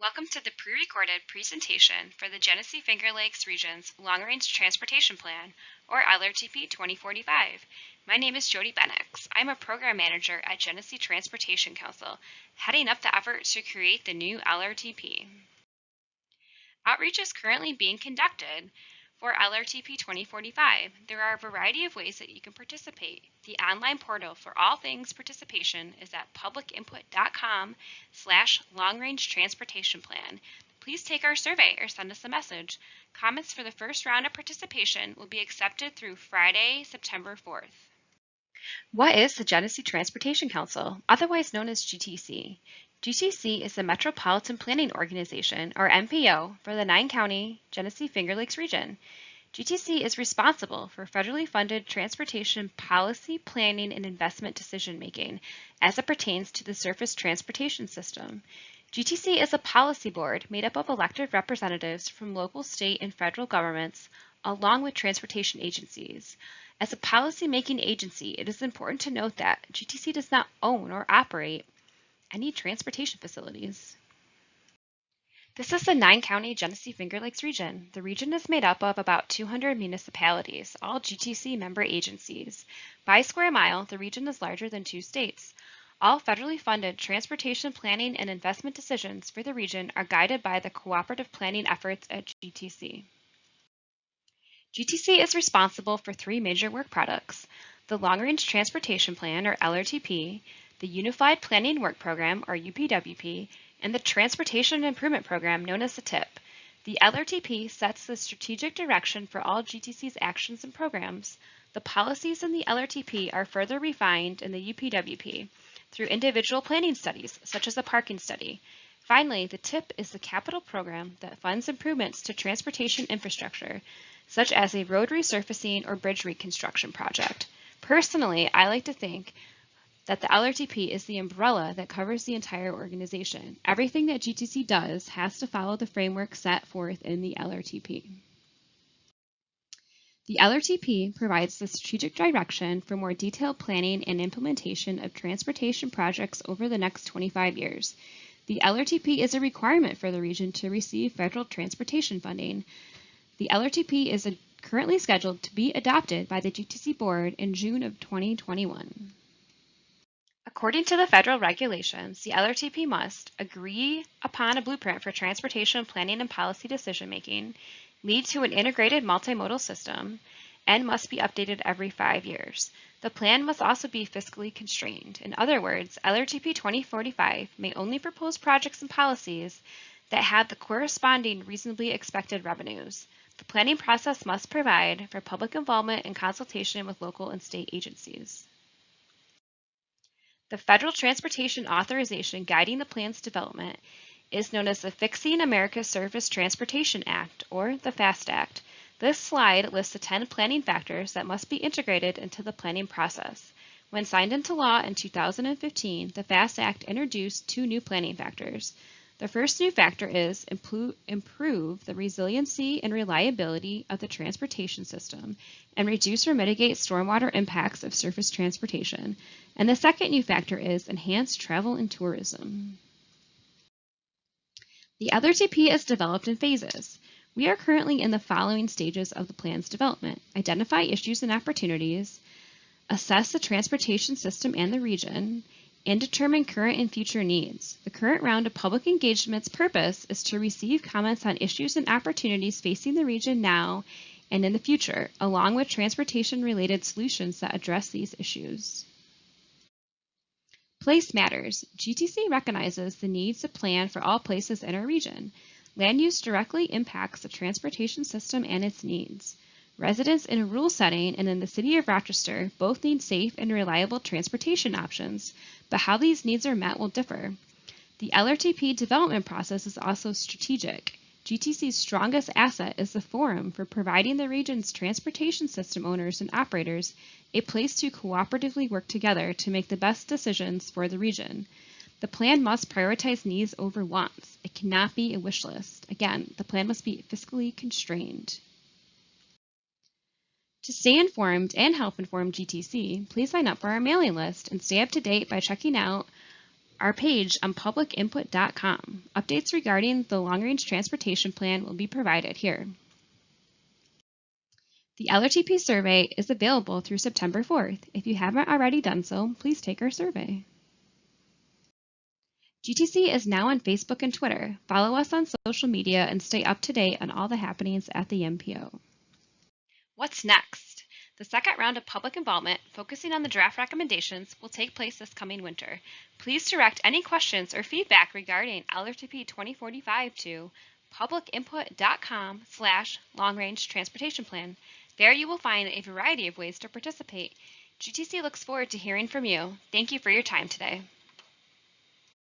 Welcome to the pre-recorded presentation for the Genesee-Finger Lakes Region's Long-Range Transportation Plan, or LRTP 2045. My name is Jody Bennix. I'm a program manager at Genesee Transportation Council, heading up the effort to create the new LRTP. Outreach is currently being conducted for LRTP 2045. There are a variety of ways that you can participate. The online portal for all things participation is at publicinput.com/long-range transportation plan. Please take our survey or send us a message. Comments for the first round of participation will be accepted through Friday, September 4th. What is the Genesee Transportation Council, otherwise known as GTC? GTC is the Metropolitan Planning Organization, or MPO, for the 9-county Genesee-Finger Lakes Region. GTC is responsible for federally funded transportation policy, planning, and investment decision-making as it pertains to the surface transportation system. GTC is a policy board made up of elected representatives from local, state, and federal governments, along with transportation agencies. As a policy-making agency, it is important to note that GTC does not own or operate any transportation facilities. This is the 9-county Genesee-Finger Lakes region. The region is made up of about 200 municipalities, all GTC member agencies. By square mile, the region is larger than 2 states. All federally funded transportation planning and investment decisions for the region are guided by the cooperative planning efforts at GTC. GTC is responsible for 3 major work products: the Long Range Transportation Plan, or LRTP, the Unified Planning Work Program, or UPWP, and the Transportation Improvement Program, known as the TIP. The LRTP sets the strategic direction for all GTC's actions and programs. The policies in the LRTP are further refined in the UPWP through individual planning studies, such as a parking study. Finally, the TIP is the capital program that funds improvements to transportation infrastructure, such as a road resurfacing or bridge reconstruction project. Personally, I like to think that the LRTP is the umbrella that covers the entire organization. Everything that GTC does has to follow the framework set forth in the LRTP. The LRTP provides the strategic direction for more detailed planning and implementation of transportation projects over the next 25 years. The LRTP is a requirement for the region to receive federal transportation funding. The LRTP is currently scheduled to be adopted by the GTC board in June of 2021. According to the federal regulations, the LRTP must agree upon a blueprint for transportation planning and policy decision-making, lead to an integrated multimodal system, and must be updated every 5 years. The plan must also be fiscally constrained. In other words, LRTP 2045 may only propose projects and policies that have the corresponding reasonably expected revenues. The planning process must provide for public involvement and consultation with local and state agencies. The federal transportation authorization guiding the plan's development is known as the Fixing America's Surface Transportation Act, or the FAST Act. This slide lists the 10 planning factors that must be integrated into the planning process. When signed into law in 2015, the FAST Act introduced 2 new planning factors. The first new factor is improve the resiliency and reliability of the transportation system and reduce or mitigate stormwater impacts of surface transportation. And the second new factor is enhance travel and tourism. The LRTP is developed in phases. We are currently in the following stages of the plan's development: identify issues and opportunities, assess the transportation system and the region, and determine current and future needs. The current round of public engagement's purpose is to receive comments on issues and opportunities facing the region now and in the future, along with transportation-related solutions that address these issues. Place matters. GTC recognizes the needs to plan for all places in our region. Land use directly impacts the transportation system and its needs. Residents in a rural setting and in the city of Rochester both need safe and reliable transportation options, but how these needs are met will differ. The LRTP development process is also strategic. GTC's strongest asset is the forum for providing the region's transportation system owners and operators a place to cooperatively work together to make the best decisions for the region. The plan must prioritize needs over wants. It cannot be a wish list. Again, the plan must be fiscally constrained. To stay informed and help inform GTC, please sign up for our mailing list and stay up to date by checking out our page on publicinput.com. Updates regarding the long-range transportation plan will be provided here. The LRTP survey is available through September 4th. If you haven't already done so, please take our survey. GTC is now on Facebook and Twitter. Follow us on social media and stay up to date on all the happenings at the MPO. What's next? The second round of public involvement, focusing on the draft recommendations, will take place this coming winter. Please direct any questions or feedback regarding LRTP 2045 to publicinput.com/long-range transportation plan. There you will find a variety of ways to participate. GTC looks forward to hearing from you. Thank you for your time today.